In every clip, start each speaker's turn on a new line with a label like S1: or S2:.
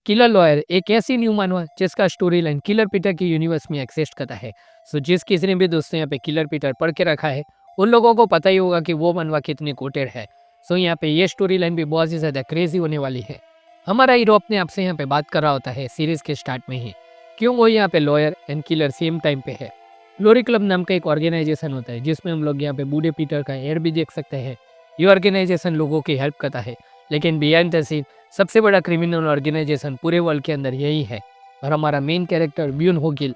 S1: Killer lawyer एक ऐसी new मानवा जिसका स्टोरी लाइन किलर पीटर की यूनिवर्स में एक्सिस्ट करता है। सो जिस किसी ने भी दोस्तों यहाँ पे किलर पीटर पढ़ के रखा है उन लोगों को पता ही होगा कि वो मनवा कितनी कोटेड है। सो यहाँ पे ये स्टोरी लाइन भी बहुत ही ज्यादा क्रेजी होने वाली है। हमारा हीरो अपने आप से यहाँ पे बात कर रहा होता है सीरीज के स्टार्ट में ही, क्यों वो यहाँ पे lawyer and killer same time पे है। लोरी क्लब नाम का एक ऑर्गेनाइजेशन होता है जिसमें हम लोग यहाँ पे बूढ़े पीटर का एड भी देख सकते हैं। ये ऑर्गेनाइजेशन लोगों की हेल्प करता है, लेकिन बिहाइंड द सीन सबसे बड़ा क्रिमिनल ऑर्गेनाइजेशन पूरे वर्ल्ड के अंदर यही है। और हमारा मेन कैरेक्टर ब्यून होगिल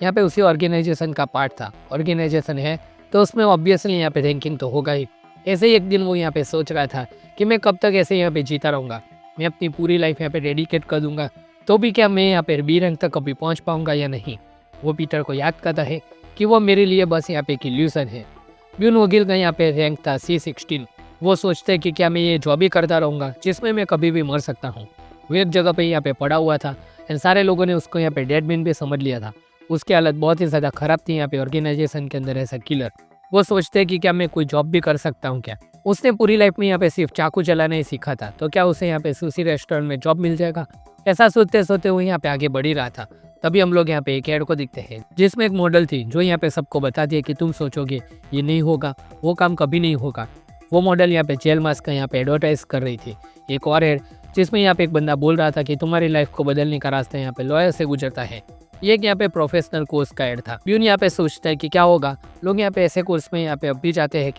S1: यहाँ पे उसी ऑर्गेनाइजेशन का पार्ट था। ऑर्गेनाइजेशन है तो उसमें ऑब्वियसली यहाँ पे रैंकिंग तो होगा ही। ऐसे ही एक दिन वो यहाँ पे सोच रहा था कि मैं कब तक ऐसे यहाँ पे जीता रहूँगा, मैं अपनी पूरी लाइफ यहाँ पे डेडिकेट कर दूंगा तो भी क्या मैं यहाँ पे बी रैंक तक कभी पहुँच पाऊंगा या नहीं। वो पीटर को याद करता है कि वो मेरे लिए बस यहाँ पे एक इल्यूशन है। ब्यून होगिल का यहाँ पे रैंक था C16। वो सोचते हैं कि क्या मैं ये जॉब ही करता रहूँगा जिसमें मैं कभी भी मर सकता हूँ। वो एक जगह पे यहाँ पे पड़ा हुआ था एंड सारे लोगों ने उसको यहाँ पे डेड मैन भी समझ लिया था। उसकी हालत बहुत ही ज़्यादा खराब थी यहाँ पे ऑर्गेनाइजेशन के अंदर ऐसा किलर। वो सोचते हैं कि क्या मैं कोई जॉब भी कर सकता हूँ क्या। उसने पूरी लाइफ में यहाँ पे सिर्फ चाकू चलाना ही सीखा था, तो क्या उसे यहाँ पे सुशी रेस्टोरेंट में जॉब मिल जाएगा। ऐसा सोचते सोचते वो यहाँ पे आगे बढ़ ही रहा था। तभी हम लोग यहाँ पे एक एड को दिखते हैं जिसमें एक मॉडल थी जो यहाँ पे सबको बताती है कि तुम सोचोगे ये नहीं होगा, वो काम कभी नहीं होगा। वो मॉडल यहाँ पे जेल मास्क का यहाँ पे एडवर्टाइज कर रही थी। एक और एड जिसमें यहाँ पे एक बंदा बोल रहा था कि तुम्हारी लाइफ को बदलने का रास्ता यहाँ पे लॉयर से गुजरता है। ये यहाँ पे प्रोफेशनल कोर्स का एड था। ब्यून यहाँ पे सोचता है कि क्या होगा, लोग यहाँ पे ऐसे कोर्स में यहाँ पे अब भी जाते हैं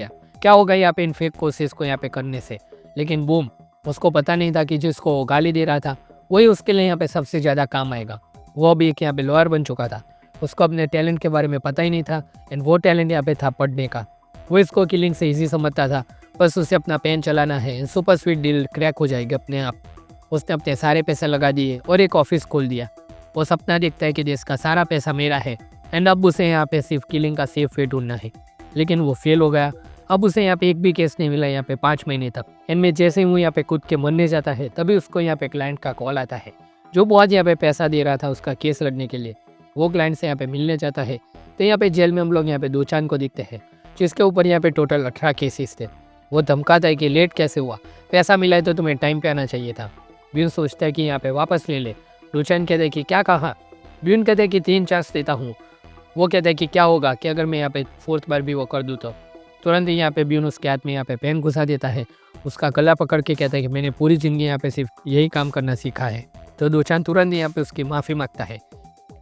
S1: क्या होगा यहाँ पे इन फेक कोर्सेज को यहाँ पे करने से। लेकिन बूम, उसको पता नहीं था कि जिसको वो गाली दे रहा था वही उसके लिए यहाँ पे सबसे ज़्यादा काम आएगा। वो अभी एक यहाँ पे लॉयर बन चुका था, उसको अपने टैलेंट के बारे में पता ही नहीं था एंड वो टैलेंट यहाँ पे था पढ़ने का। वो इसको किलिंग से ईजी समझता था, बस उसे अपना पेन चलाना है, सुपर स्वीट डील क्रैक हो जाएगी अपने आप। उसने अपने सारे पैसे लगा दिए और एक ऑफिस खोल दिया। वो सपना देखता है कि जिसका सारा पैसा मेरा है एंड अब उसे यहाँ पे सिर्फ किलिंग का सेफ वे ढूंढना है। लेकिन वो फेल हो गया। अब उसे यहाँ पे एक भी केस नहीं मिला यहाँ पे 5 महीने तक। एंड में जैसे ही वो यहाँ पे कूद के मरने जाता है तभी उसको यहाँ पे क्लाइंट का कॉल आता है जो बहुत यहाँ पे पैसा दे रहा था उसका केस लड़ने के लिए। वो क्लाइंट से यहाँ पे मिलने जाता है तो यहाँ पे जेल में हम लोग यहाँ पे दोचान को दिखते हैं जिसके ऊपर यहाँ पे टोटल 18 केसेस थे। वो धमकाता है कि लेट कैसे हुआ, पैसा मिला है तो तुम्हें टाइम पे आना चाहिए था। ब्यून सोचता है कि यहाँ पे वापस ले ले। दोचान कहते हैं कि क्या कहा। ब्यून कहते हैं कि 3 चांस देता हूँ। वो कहता है कि क्या होगा कि अगर मैं यहाँ पे 4th बार भी वो कर दूँ तो। तुरंत ही यहाँ पे ब्यून उसके हाथ में यहाँ पे पेन घुसा देता है, उसका गला पकड़ के कहता है कि मैंने पूरी ज़िंदगी यहाँ पे सिर्फ यही काम करना सीखा है। तो दोचान तुरंत ही यहाँ पे उसकी माफ़ी मांगता है।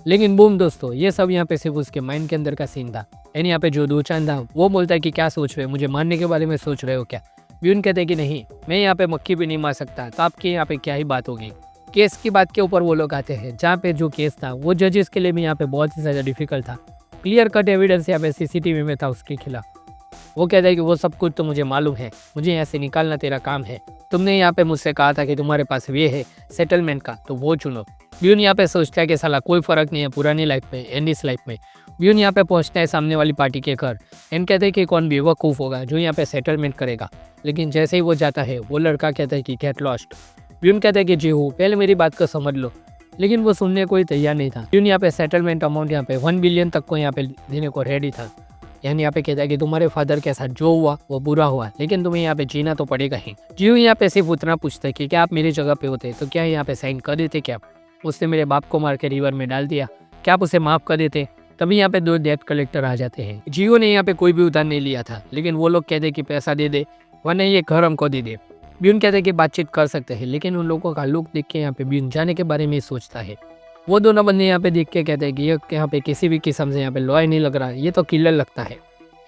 S1: लेकिन बूम दोस्तों, ये सब यहाँ पे सिर्फ उसके माइंड के अंदर का सीन था। एंड यहाँ पे जो दोचान था वो बोलता है कि क्या सोच रहे हो, मुझे मारने के बारे में सोच रहे हो क्या। ब्यून कहते हैं कि नहीं, मैं यहाँ पे मक्खी भी नहीं मार सकता, तो आपकी यहाँ पे क्या ही बात होगी। केस की बात के ऊपर वो लोग आते हैं जहाँ पे जो केस था वो जजेस के लिए भी यहाँ पे बहुत ही ज़्यादा डिफिकल्ट था। क्लियर कट एविडेंस यहाँ पे CCTV में था उसके खिलाफ। वो कहता है कि वो सब कुछ तो मुझे मालूम है, मुझे यहाँ से निकालना तेरा काम है। तुमने यहाँ पे मुझसे कहा था कि तुम्हारे पास वे है सेटलमेंट का, तो वो चुनो। ब्यून यहाँ पे सोचता है कि साला कोई फ़र्क नहीं है पुरानी लाइफ में एंड इस लाइफ में। ब्यून यहाँ पे पहुँचता है सामने वाली पार्टी के घर एंड कहते हैं कि कौन बेवकूफ़ होगा जो यहाँ पे सेटलमेंट करेगा। लेकिन जैसे ही वो जाता है वो लड़का कहता है कि गेट लॉस्ट। ब्यून कहता है कि जी हूँ, पहले मेरी बात को समझ लो। लेकिन वो सुनने को ही तैयार नहीं था। ब्यून यहाँ पे सेटलमेंट अमाउंट यहाँ पे 1 बिलियन तक को यहाँ पे देने को रेडी था। यानी यहाँ पे कहता है कि तुम्हारे फादर के साथ जो हुआ वो बुरा हुआ, लेकिन तुम्हें यहाँ पे जीना तो पड़ेगा ही। जियो यहाँ पे सिर्फ उतना पूछता है कि क्या आप मेरी जगह पे होते तो क्या यहाँ पे साइन कर देते, क्या उसने मेरे बाप को मार के रिवर में डाल दिया, क्या आप उसे माफ़ कर देते। तभी यहाँ पे 2 डेट कलेक्टर आ जाते हैं। जियो ने यहाँ पे कोई भी उधार नहीं लिया था, लेकिन वो लोग कहते कि पैसा दे दे वरना ये घर हमको दे दे। ब्यून कहते कि बातचीत कर सकते हैं, लेकिन उन लोगों का लुक देख के यहाँ पे ब्यून जाने के बारे में सोचता है। वो दोनों बंदे यहाँ पे देख के कहते हैं कि ये यहाँ पे किसी भी किस्म से यहाँ पे लॉयर नहीं लग रहा, ये तो किलर लगता है।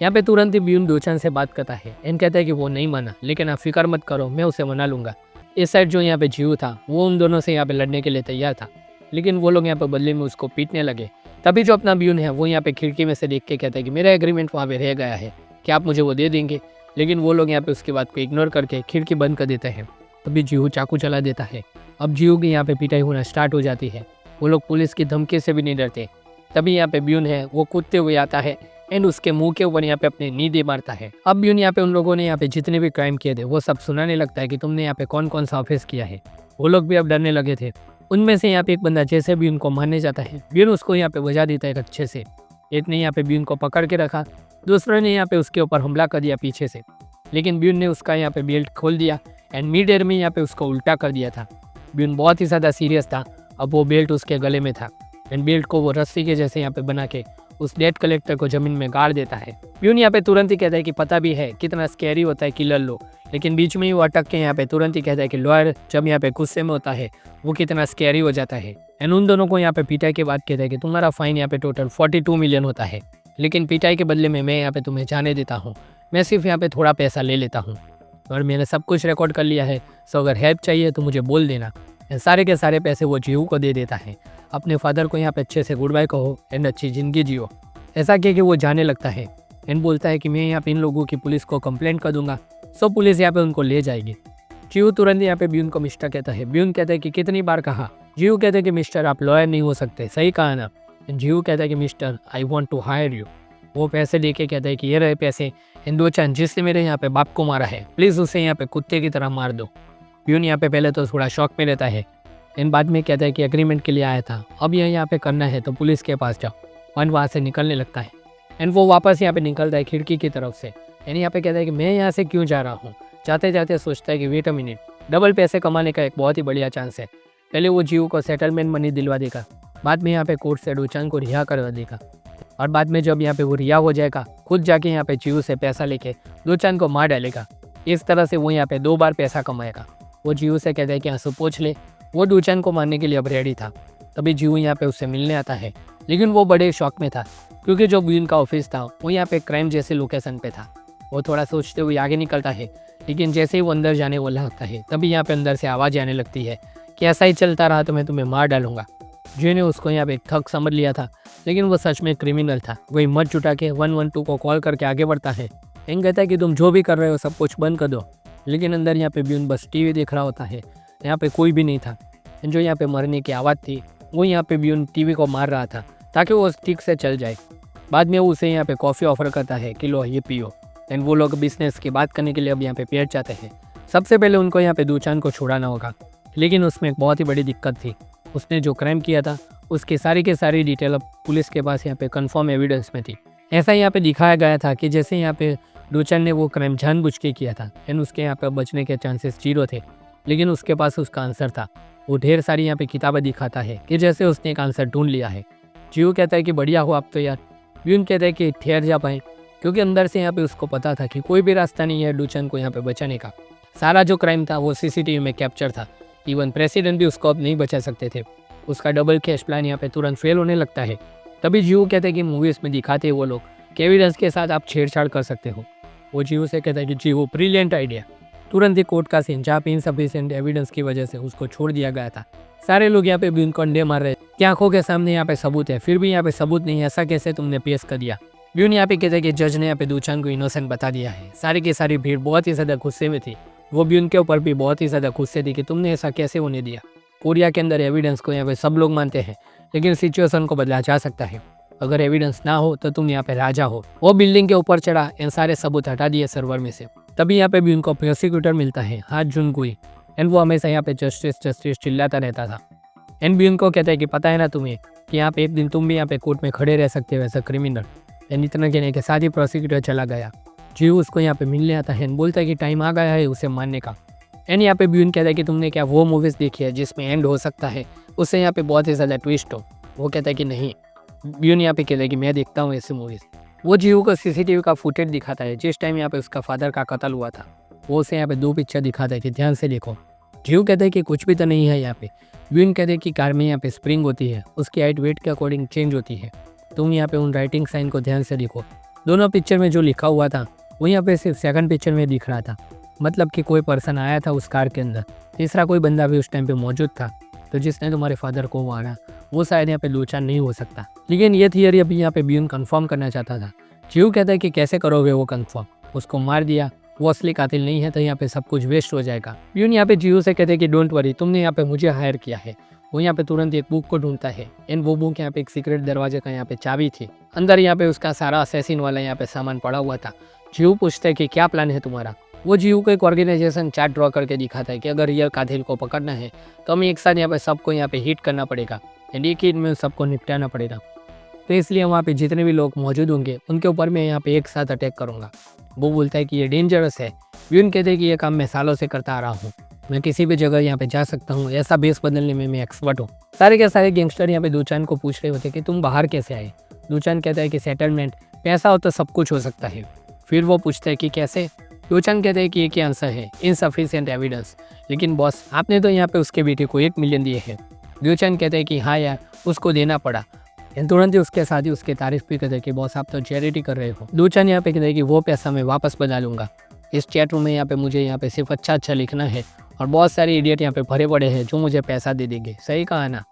S1: यहाँ पे तुरंत ही ब्यून दोचान से बात करता है एंड कहता है कि वो नहीं माना, लेकिन आप फिक्र मत करो, मैं उसे मना लूंगा। इस साइड जो यहाँ पे जियो था वो उन दोनों से यहाँ पे लड़ने के लिए तैयार था, लेकिन वो लोग यहाँ पे बदले में उसको पीटने लगे। तभी जो अपना ब्यून है वो यहाँ पे खिड़की में से देख के कहता है कि मेरा एग्रीमेंट वहाँ पे रह गया है, क्या आप मुझे वो दे देंगे। लेकिन वो लोग यहाँ पे उसकी बात को इग्नोर करके खिड़की बंद कर देते हैं। तभी जियो चाकू चला देता है। अब जियो की यहाँ पे पिटाई होना स्टार्ट हो जाती है। वो लोग पुलिस की धमकी से भी नहीं डरते। तभी यहाँ पे ब्यून है वो कूदते हुए आता है एंड उसके मुंह के ऊपर यहाँ पे अपने नी दे मारता है। अब ब्यून यहाँ पे उन लोगों ने यहाँ पे जितने भी क्राइम किए थे वो सब सुनाने लगता है कि तुमने यहाँ पे कौन कौन सा ऑफेंस किया है। वो लोग भी अब डरने लगे थे। उनमें से यहाँ पे एक बंदा जैसे भी उनको मारने जाता है ब्यून उसको यहाँ पे बजा देता है अच्छे से। एक ने यहाँ पे ब्यून को पकड़ के रखा, दूसरे ने यहाँ पे उसके ऊपर हमला कर दिया पीछे से, लेकिन ब्यून ने उसका यहाँ पे बेल्ट खोल दिया एंड मिड एयर में यहाँ पे उसको उल्टा कर दिया था। ब्यून बहुत ही ज़्यादा सीरियस था। अब वो बेल्ट उसके गले में था एंड बेल्ट को वो रस्सी के जैसे यहाँ पे बना के उस डेट कलेक्टर को ज़मीन में गाड़ देता है। ब्यून यहाँ पे तुरंत ही कहता है कि पता भी है कितना स्कैरी होता है किलर लो, लेकिन बीच में ही वो अटक के यहाँ पे तुरंत ही कहता है कि लॉयर जब यहाँ पे गुस्से में होता है वो कितना स्कैरी हो जाता है। एंड उन दोनों को यहाँ पे पिटाई के बाद कहता है कि तुम्हारा फाइन यहाँ पे टोटल 42 मिलियन होता है, लेकिन पिटाई के बदले में मैं यहाँ पे तुम्हें जाने देता हूँ। मैं सिर्फ यहाँ पे थोड़ा पैसा ले लेता हूँ और मैंने सब कुछ रिकॉर्ड कर लिया है, सो अगर हेल्प चाहिए तो मुझे बोल देना। एंड सारे के सारे पैसे वो जीहू को दे देता है। अपने फादर को यहाँ पे अच्छे से गुड बाय कहो एंड अच्छी ज़िंदगी जियो, ऐसा कह के वो जाने लगता है एंड बोलता है कि मैं यहाँ पे इन लोगों की पुलिस को कंप्लेंट कर दूंगा। सो पुलिस यहाँ पे उनको ले जाएगी। जीहू तुरंत यहाँ पे ब्यून को मिस्टर कहता है। ब्यून कहता है कि कितनी बार कहा। जीहू कहता है कि मिस्टर आप लॉयर नहीं हो सकते, सही कहा ना। जीहू कहता है कि mister I want to hire you. वो पैसे लेके कहता है कि ये रहे पैसे, हिंदुचान जिसने मेरे यहाँ पे बाप को मारा है प्लीज़ उसे यहाँ पे कुत्ते की तरह मार दो। ब्यून यहाँ पे पहले तो थोड़ा शॉक में रहता है एंड बाद में कहता है कि एग्रीमेंट के लिए आया था, अब यह यहाँ पे करना है तो पुलिस के पास जाओ। वन वहाँ से निकलने लगता है एंड वो वापस यहाँ पे निकलता है खिड़की की तरफ से एंड यहाँ पे कहता है कि मैं यहाँ से क्यों जा रहा हूँ। जाते जाते सोचता है कि वेट अ मिनट, डबल पैसे कमाने का एक बहुत ही बढ़िया चांस है। पहले वो जीहू को सेटलमेंट मनी दिलवा देगा, बाद में यहाँ पे कोर्ट से डूचान को रिहा करवा देगा और बाद में जब यहाँ पे वो रिहा हो जाएगा खुद जाके यहाँ पे जीहू से पैसा लेके डूचान को मार डालेगा। इस तरह से वो यहाँ पे 2 बार पैसा कमाएगा। वो जीहू से कहता है कि आंसू पूछ ले। वो डूचान को मारने के लिए अब रेडी था। तभी जीहू यहाँ पे उससे मिलने आता है, लेकिन वो बड़े शौक में था क्योंकि जो ब्यून का ऑफिस था वो यहाँ पे क्राइम जैसे लोकेशन पे था। वो थोड़ा सोचते हुए आगे निकलता है, लेकिन जैसे ही वो अंदर जाने वाला होता है तभी यहाँ पे अंदर से आवाज़ आने लगती है कि ऐसा ही चलता रहा तो मैं तुम्हें मार डालूंगा। जियो ने उसको यहाँ पे एक ठग समझ लिया था, लेकिन वो सच में क्रिमिनल था। वही मत जुटा के 112 को कॉल करके आगे बढ़ता है एंड कहता है कि तुम जो भी कर रहे हो सब कुछ बंद कर दो। लेकिन अंदर यहाँ पे ब्यून बस टीवी देख रहा होता है, यहाँ पे कोई भी नहीं था। जो यहाँ पे मरने की आवाज़ थी वो यहाँ पे ब्यून टीवी को मार रहा था ताकि वो ठीक से चल जाए। बाद में वो उसे यहाँ पे कॉफ़ी ऑफर करता है कि लो ये पियो। एंड वो लोग बिजनेस की बात करने के लिए अब यहाँ पे पेट जाते हैं। सबसे पहले उनको यहाँ पे डूचान को छुड़ाना होगा, लेकिन उसमें एक बहुत ही बड़ी दिक्कत थी। उसने जो क्राइम किया था उसकी सारी के सारी डिटेल अब पुलिस के पास यहाँ पे कंफर्म एविडेंस में थी। ऐसा यहाँ पे दिखाया गया था कि जैसे यहाँ पे डूचान ने वो क्राइम जानबूझ के किया था एंड उसके यहाँ पे बचने के चांसेस 0 थे, लेकिन उसके पास उसका आंसर था। वो ढेर सारी यहाँ पे किताबें दिखाता है कि जैसे उसने एक आंसर ढूंढ लिया है। जीहू कहता है कि बढ़िया हो आप तो यार। ब्यून कहता है कि ठहर जा पाए, क्योंकि अंदर से यहाँ पे उसको पता था कि कोई भी रास्ता नहीं है डूचान को यहाँ पे बचाने का। सारा जो क्राइम था वो सीसीटीवी में कैप्चर था। इवन प्रेसिडेंट भी उसको अब नहीं बचा सकते थे। उसका डबल कैश प्लान यहाँ पे तुरंत फेल होने लगता है। तभी जीहू कहते हैं कि मूवीज़ में दिखाते हैं वो लोग कि एविडेंस के साथ आप छेड़छाड़ कर सकते हो। वो जीहू से कहता है कि जीहू ब्रिलियंट आइडिया। तुरंत ही कोर्ट का सीन जहाँ पे इनसफिशिएंट एविडेंस की वजह से उसको छोड़ दिया गया था। सारे लोग यहाँ पे ब्यून को अंडे मार रहे हैं। आंखों के सामने यहाँ पे सबूत है, फिर भी यहाँ पे सबूत नहीं है, ऐसा कैसे तुमने पेश कर दिया। ब्यून यहाँ पे कहते हैं कि जज ने यहाँ पे डूचान को इनोसेंट बता दिया है। सारी की सारी भीड़ बहुत ही ज़्यादा गुस्से में थी। वो ब्यून के ऊपर भी बहुत ही ज़्यादा गुस्से थी कि तुमने ऐसा कैसे होने दिया। कोरिया के अंदर एविडेंस को यहाँ पे सब लोग मानते हैं, लेकिन सिचुएशन को बदला जा सकता है। अगर एविडेंस ना हो तो तुम यहाँ पे राजा हो। वो बिल्डिंग के ऊपर चढ़ा इन सारे सबूत हटा दिए सर्वर में से। तभी यहाँ पे ब्यून को प्रोसिक्यूटर मिलता है, हाथ जुनगुई, एंड वो हमेशा यहाँ पे जस्टिस जस्टिस चिल्लाता रहता था। एंड ब्यून को कहता है कि पता है ना तुम्हें कि यहाँ पे एक दिन तुम भी यहाँ पे कोर्ट में खड़े रह सकते हो एज अ क्रिमिनल। एंड इतना कहने के साथ ही प्रोसिक्यूटर चला गया। जीहू उसको यहाँ पे मिलने आता है एंड बोलता है कि टाइम आ गया है उसे मारने का। एंड यहाँ पे ब्यून कहता है कि तुमने क्या वो मूवीज़ देखी है जिसमें एंड हो सकता है, उससे यहाँ पे बहुत ही ज़्यादा ट्विस्ट हो। वो कहता है कि नहीं। ब्यून यहाँ पे कहता है कि मैं देखता हूँ ऐसी मूवीज़। वो जीहू को सीसीटीवी का फुटेज दिखाता है जिस टाइम यहाँ पे उसका फादर का कत्ल हुआ था। वो उसे यहाँ पे 2 पिक्चर दिखाता है कि ध्यान से देखो। जीहू कहता है कि कुछ भी तो नहीं है यहाँ पे। ब्यून कहते हैं कि कार में यहाँ पे स्प्रिंग होती है, उसकी हाइट वेट के अकॉर्डिंग चेंज होती है। तुम यहाँ पे उन राइटिंग साइन को ध्यान से देखो। दोनों पिक्चर में जो लिखा हुआ था वो यहाँ पे सिर्फ सेकंड पिक्चर में दिख रहा था, मतलब कि कोई पर्सन आया था उस कार के अंदर। तीसरा कोई बंदा भी उस टाइम पे मौजूद था, तो जिसने तुम्हारे फादर को मारा वो शायद यहाँ पे डूचान नहीं हो सकता। लेकिन ये थियरी अभी यहाँ पे ब्यून कंफर्म करना चाहता था। जीहू कहता है कि कैसे करोगे वो कंफर्म, उसको मार दिया, वो असली कातिल नहीं है तो यहाँ पे सब कुछ वेस्ट हो जाएगा। ब्यून यहाँ पे जीहू से कहते हैं कि डोंट वरी, तुमने यहाँ पे मुझे हायर किया है। वो यहाँ पे तुरंत एक बुक को ढूंढता है एंड वो बुक यहाँ पे एक सीक्रेट दरवाजे का यहाँ पे चाबी थी। अंदर यहाँ पे उसका सारा असैसिन वाला यहाँ पे सामान पड़ा हुआ था। जीहू पूछता है कि क्या प्लान है तुम्हारा। वो जीहू को एक ऑर्गेनाइजेशन चार्ट ड्रॉ करके दिखाता है कि अगर रियल कातिल को पकड़ना है तो हमें एक साथ यहाँ पे सबको यहाँ पे हिट करना पड़ेगा एंड एक हिट में सबको निपटाना पड़ेगा। तो इसलिए वहाँ पे जितने भी लोग मौजूद होंगे उनके ऊपर मैं यहाँ पे एक साथ अटैक करूँगा। वो बोलता है कि ये डेंजरस है। ब्यून कहते हैं कि ये काम मैं सालों से करता आ रहा हूँ मैं किसी भी जगह यहाँ पे जा सकता हूँ, ऐसा बेस बदलने में मैं एक्सपर्ट हूँ। सारे के सारे गैंगस्टर यहाँ पे दूचान को पूछ रहे होते कि तुम बाहर कैसे आए। दूचान कहता है कि सेटलमेंट, पैसा हो तो सब कुछ हो सकता है। फिर वो पूछता है कि कैसे। दूचान कहते हैं कि एक ही आंसर है, इनसफिशिएंट एविडेंस। लेकिन बॉस, आपने तो यहाँ पे उसके बेटे को 1 मिलियन दिए हैं। दूचान कहते हैं कि हाँ यार, उसको देना पड़ा। तुरंत ही उसके साथ ही उसके तारीफ भी कहते हैं कि बॉस आप तो चैरिटी कर रहे हो। दूचान यहाँ पे कहते हैं कि वो पैसा मैं वापस बना लूँगा। इस चैट रूम में यहाँ पे मुझे यहाँ पे सिर्फ अच्छा लिखना है और बहुत सारे इडियट यहाँ पे भरे पड़े हैं जो मुझे पैसा दे देंगे। सही कहा ना।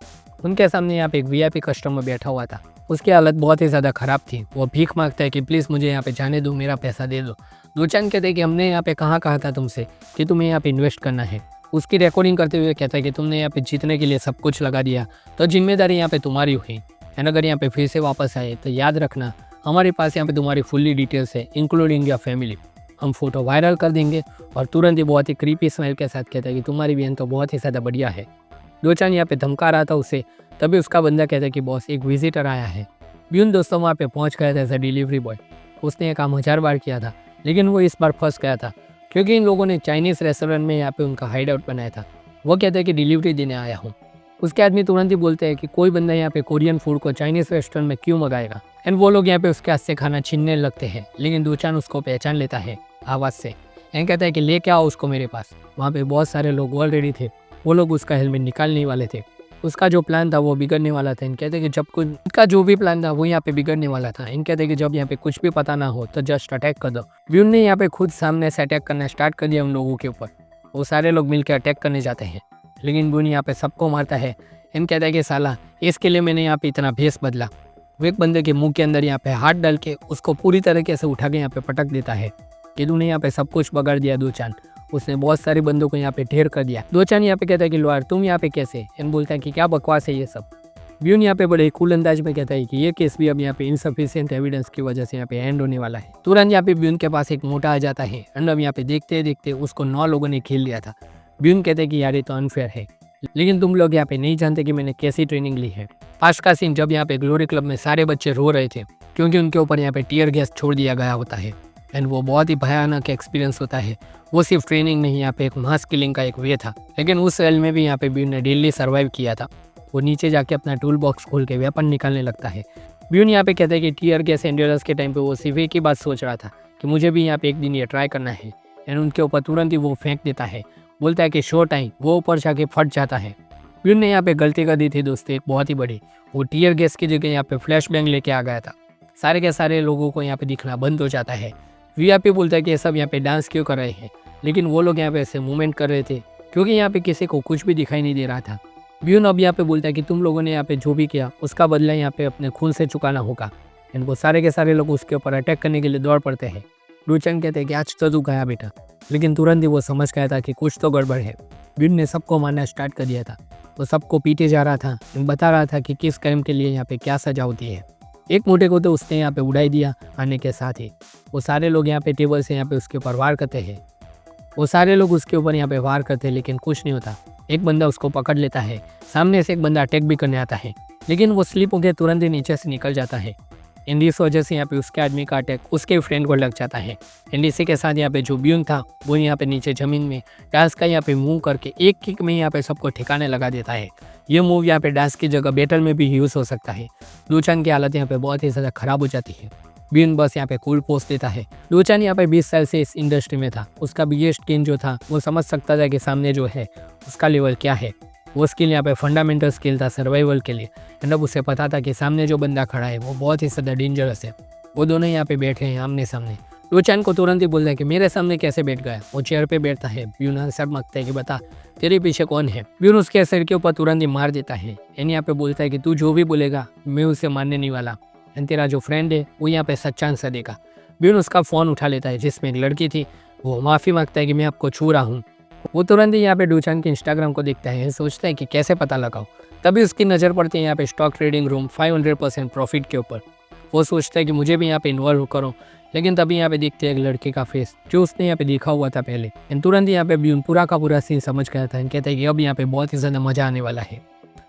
S1: उनके सामने यहाँ पे एक वीआईपी कस्टमर बैठा हुआ था। उसकी हालत बहुत ही ज़्यादा ख़राब थी। वो भीख मांगता है कि प्लीज़ मुझे यहाँ पे जाने दो, मेरा पैसा दे दो। दूचान कहते हैं कि हमने यहाँ पे कहाँ कहा था तुमसे कि तुम्हें यहाँ पे इन्वेस्ट करना है। उसकी रिकॉर्डिंग करते हुए कहता है कि तुमने यहाँ पे जीतने के लिए सब कुछ लगा दिया, तो जिम्मेदारी यहाँ पे तुम्हारी हुई। एंड अगर यहाँ पे फिर से वापस आए तो याद रखना, हमारे पास यहाँ पे तुम्हारी फुल्ली डिटेल्स है, इंक्लूडिंग योर फैमिली। हम फोटो वायरल कर देंगे। और तुरंत ही बहुत ही क्रीपी स्माइल के साथ कहता है कि तुम्हारी बहन तो बहुत ही ज़्यादा बढ़िया है। दूचान यहाँ पे धमका रहा था उसे, तभी उसका बंदा कहता है कि बॉस एक विजिटर आया है। ब्यून दोस्तों वहाँ पे पहुँच गया था एज अ डिलीवरी बॉय। उसने ये काम 1000 बार किया था, लेकिन वो इस बार फंस गया था क्योंकि इन लोगों ने चाइनीज़ रेस्टोरेंट में यहाँ पे उनका हाइड आउट बनाया था। वो कहता है कि डिलीवरी देने आया हूँ। उसके आदमी तुरंत ही बोलते हैं कि कोई बंदा यहाँ पे कोरियन फूड को चाइनीज़ रेस्टोरेंट में क्यों मंगाएगा। एंड वो लोग यहाँ पे उसके हाथ से खाना छीनने लगते हैं, लेकिन दूचान उसको पहचान लेता है आवाज़ से। एंड कहता है कि लेके आओ उसको मेरे पास। वहाँ पे बहुत सारे लोग ऑलरेडी थे। वो लोग उसका हेलमेट निकालने वाले थे। उसका जो प्लान था वो बिगड़ने वाला था। इन कहते हैं कि जब कुछ इनका जो भी प्लान था वो यहाँ पे बिगड़ने वाला था। इन कहते हैं कि जब यहाँ पे कुछ भी पता ना हो तो जस्ट अटैक कर दो। ब्यून ने यहाँ पे खुद सामने से अटैक करना स्टार्ट कर दिया उन लोगों के ऊपर। वो सारे लोग मिलकर अटैक करने जाते हैं, लेकिन ब्यून यहाँ पे सबको मारता है। इन कहता है कि साला, इसके लिए मैंने यहाँ पे इतना भेस बदला। वो एक बंदे के मुंह के अंदर यहाँ पे हाथ डाल के उसको पूरी तरीके से उठा के यहाँ पे पटक देता है कि तूने यहाँ पे सब कुछ बगाड़ दिया दूचान। उसने बहुत सारे बंदों को यहाँ पे ढेर कर दिया। दूचान यहाँ पे कहता है कि लॉयर तुम यहाँ पे कैसे। इन बोलता है कि क्या बकवास है ये सब। ब्यून यहाँ पे बड़े कूल अंदाज में कहता है कि ये केस भी अब यहाँ पे इनसफिशिएंट एविडेंस की वजह से यहाँ पे एंड होने वाला है। तुरंत यहाँ पे ब्यून के पास एक मोटा आ जाता है। एंड अब यहाँ पे देखते देखते उसको 9 लोगों ने खेल लिया था। ब्यून कहते हैं कि यार ये तो अनफेयर है, लेकिन तुम लोग यहाँ पे नहीं जानते कि मैंने कैसी ट्रेनिंग ली है। पास का सीन जब यहाँ पे ग्लोरी क्लब में सारे बच्चे रो रहे थे क्योंकि उनके ऊपर यहाँ पे टीयर गैस छोड़ दिया गया होता है। एंड वो बहुत ही भयानक एक्सपीरियंस होता है। वो सिर्फ ट्रेनिंग नहीं, यहाँ पे एक मास किलिंग का एक वे था। लेकिन उस सेल में भी यहाँ पे ब्यून ने डेली सर्वाइव किया था। वो नीचे जाके अपना टूल बॉक्स खोल के वेपन निकालने लगता है। ब्यून यहाँ पे कहता है कि टीयर गैस एंड्योरेंस के टाइम पे वो सिर्फ एक ही बात सोच रहा था कि मुझे भी यहाँ पे एक दिन ये ट्राई करना है। एंड उनके ऊपर तुरंत ही वो फेंक देता है। बोलता है कि शो टाइम। वो ऊपर जाके फट जाता है। ब्यून ने यहाँ पे गलती कर दी थी दोस्तों, एक बहुत ही बड़ी। वो टीयर गैस की जगह यहाँ पे फ्लैश बैंग लेके आ गया था। सारे के सारे लोगों को यहाँ पे दिखना बंद हो जाता है। वीआईपी बोलता है कि ये सब यहाँ पे डांस क्यों कर रहे हैं, लेकिन वो लोग यहाँ पे ऐसे मूवमेंट कर रहे थे क्योंकि यहाँ पे किसी को कुछ भी दिखाई नहीं दे रहा था। ब्यून अब यहाँ पे बोलता है कि तुम लोगों ने यहाँ पे जो भी किया उसका बदला यहाँ पे अपने खून से चुकाना होगा। एंड वो सारे के सारे लोग उसके ऊपर अटैक करने के लिए दौड़ पड़ते हैं। दूचान कहते हैं कि आज तो तू गया बेटा, लेकिन तुरंत ही वो समझ गया था कि कुछ तो गड़बड़ है। ब्यून ने सबको मारना स्टार्ट कर दिया था। वो सबको पीटे जा रहा था, बता रहा था कि किस क्राइम के लिए यहाँ पे क्या सजा होती है। एक मोटे को तो उसने यहाँ पे उड़ाई दिया आने के साथ ही। वो सारे लोग यहाँ पे टेबल से यहाँ पे उसके ऊपर वार करते हैं। वो सारे लोग उसके ऊपर यहाँ पे वार करते हैं, लेकिन कुछ नहीं होता। एक बंदा उसको पकड़ लेता है। सामने से एक बंदा अटैक भी करने आता है, लेकिन वो स्लिप होकर तुरंत ही नीचे से निकल जाता है। एंड इस वजह से यहाँ पे उसके आदमी का अटैक उसके फ्रेंड को लग जाता है। एंड इसी के साथ यहाँ पे जो ब्यून था वो यहाँ पे नीचे जमीन में डांस का यहाँ पे मूव करके एक किक में यहाँ पे सबको ठिकाने लगा देता है। ये मूव यहाँ पे डांस की जगह बैटल में भी यूज़ हो सकता है। दूचान की हालत यहाँ पे बहुत ही ज़्यादा खराब हो जाती है। ब्यून बस यहाँ पे कूल पोस्ट देता है। दूचान यहाँ पे 20 साल से इस इंडस्ट्री में था। उसका बिगेस्ट गेन जो था वो समझ सकता था कि सामने जो है उसका लेवल क्या है। वो स्किल यहाँ पे फंडामेंटल स्किल था सर्वाइवल के लिए। एंड अब उसे पता था कि सामने जो बंदा खड़ा है वो बहुत ही ज़्यादा डेंजरस है। वो दोनों यहाँ पे बैठे हैं आमने सामने। दूचान को तुरंत ही बोलता है कि मेरे सामने कैसे बैठ गया। वो चेयर पे बैठता है। ब्यून आंसर मांगता है कि बता तेरे पीछे कौन है। ब्यून उसके सिर के ऊपर तुरंत ही मार देता है। एंड यहाँ पे बोलता है कि तू जो भी बोलेगा मैं उसे मानने नहीं वाला। एंड तेरा जो फ्रेंड है वो यहाँ पे सच्चा आंसर देगा। ब्यून उसका फ़ोन उठा लेता है जिसमें एक लड़की थी। वो माफ़ी मांगता है कि मैं आपको छू रहा हूँ। वो तुरंत ही यहाँ पे दूचान के इंस्टाग्राम को देखता है। सोचता है कि कैसे पता लगाओ। तभी उसकी नज़र पड़ती है यहाँ पे स्टॉक ट्रेडिंग रूम 500% प्रॉफिट के ऊपर। वो सोचता है कि मुझे भी यहाँ पे इन्वॉल्व करो, लेकिन तभी यहाँ पे देखते हैं एक लड़के का फेस जो उसने यहाँ पे देखा हुआ था पहले। तुरंत ही यहाँ पे ब्यून पूरा का पूरा सीन समझ गया था। कहता है कि अब यहाँ पे बहुत ही ज़्यादा मज़ा आने वाला है।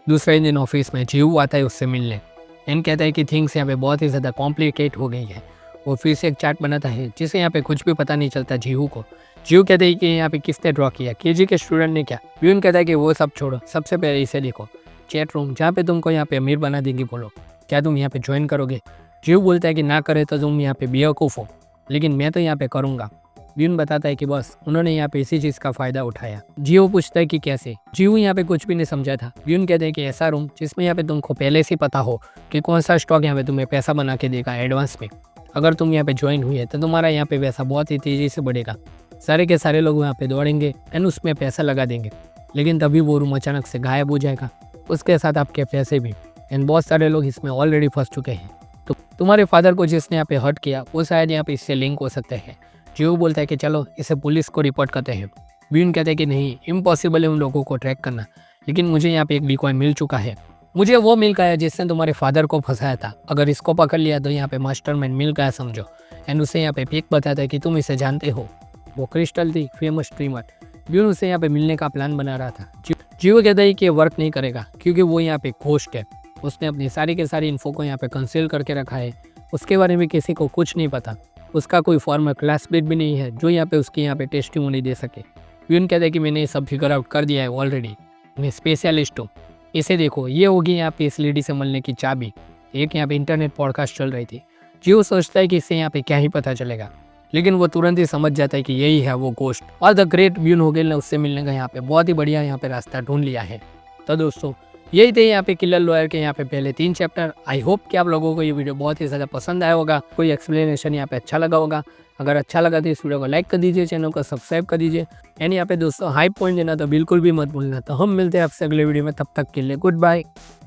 S1: दूसरे दिन ऑफिस में जीहू आता है उससे मिलने। कहता है कि थिंग्स यहाँ पे बहुत ही ज़्यादा कॉम्प्लिकेट हो गई है। वो फिर से एक चार्ट बनाता है जिसे यहाँ पे कुछ भी पता नहीं चलता जीहू को। जीव कहते हैं कि यहाँ पे किसने ड्रॉ किया, केजी के स्टूडेंट ने क्या। ब्यून कहता है कि वो सब छोड़ो, सबसे पहले इसे देखो, चैट रूम जहाँ पे तुमको यहाँ पे अमीर बना देंगे, बोलो क्या तुम यहाँ पे ज्वाइन करोगे। जीव बोलता है कि ना करे तो तुम यहाँ पे बेवकूफ़ हो, लेकिन मैं तो यहाँ पे करूँगा। ब्यून बताता है कि बस उन्होंने यहाँ पे इसी चीज़ का फ़ायदा उठाया। जीव पूछता है कि कैसे। जीव यहाँ पे कुछ भी नहीं समझा था। ब्यून कहते हैं कि ऐसा रूम जिसमें यहाँ पे तुमको पहले से पता हो कि कौन सा स्टॉक यहाँ पे तुम्हें पैसा बना के देगा एडवांस में। अगर तुम यहाँ पे ज्वाइन हुए तो तुम्हारा यहाँ पे पैसा बहुत ही तेज़ी से बढ़ेगा, सारे के सारे लोग यहाँ पे दौड़ेंगे एंड उसमें पैसा लगा देंगे, लेकिन तभी वो रूम अचानक से गायब हो जाएगा, उसके साथ आपके पैसे भी। एंड बहुत सारे लोग इसमें ऑलरेडी फंस चुके हैं। तो तुम्हारे फादर को जिसने यहाँ पे हर्ट किया वो शायद यहाँ पे इससे लिंक हो सकते हैं। जीव बोलता है कि चलो इसे पुलिस को रिपोर्ट करते हैं। ब्यून कहते हैं कि नहीं, इम्पॉसिबल है उन लोगों को ट्रैक करना, लेकिन मुझे यहाँ पे एक बिटकॉइन मिल चुका है। मुझे वो मिल गया जिसने तुम्हारे फादर को फंसाया था। अगर इसको पकड़ लिया तो यहाँ पे मास्टरमाइंड मिल गया समझो। एंड उसे यहाँ पे पिक बताता है कि तुम इसे जानते हो, वो क्रिस्टल थी, फेमस स्ट्रीमर। ब्यून उसे यहाँ पे मिलने का प्लान बना रहा था। जीव कहता है कि ये वर्क नहीं करेगा क्योंकि वो यहाँ पे घोस्ट है। उसने अपनी सारी के सारी इन्फो को यहाँ पे कंसील करके रखा है, उसके बारे में किसी को कुछ नहीं पता। उसका कोई फॉर्मर क्लासमेट भी नहीं है जो यहाँ पे उसकी यहाँ पे टेस्टिमोनी दे सके। ब्यून कहता है कि मैंने ये सब फिगर आउट कर दिया है ऑलरेडी, मैं स्पेशलिस्ट हूँ। इसे देखो, ये होगी यहाँ पे इस लेडी से मिलने की चाबी। एक यहाँ पे इंटरनेट पॉडकास्ट चल रही थी। जीव सोचता है कि इससे यहाँ पे क्या ही पता चलेगा, लेकिन वो तुरंत ही समझ जाता है कि यही है वो गोस्ट। और द ग्रेट ब्यून होगेल ने उससे मिलने का यहाँ पे बहुत ही बढ़िया यहाँ पे रास्ता ढूंढ लिया है। तो दोस्तों यही थे यहाँ पे किलर लॉयर के यहाँ पे पहले 3 चैप्टर। आई होप कि आप लोगों को ये वीडियो बहुत ही ज़्यादा पसंद आया होगा, कोई एक्सप्लेनेशन यहाँ पे अच्छा लगा होगा। अगर अच्छा लगा तो इस वीडियो को लाइक कर दीजिए, चैनल को सब्सक्राइब कर दीजिए। एंड यहाँ पे दोस्तों हाई पॉइंट देना तो बिल्कुल भी मत भूलना। तो हम मिलते हैं आपसे अगले वीडियो में, तब तक के लिए गुड बाय।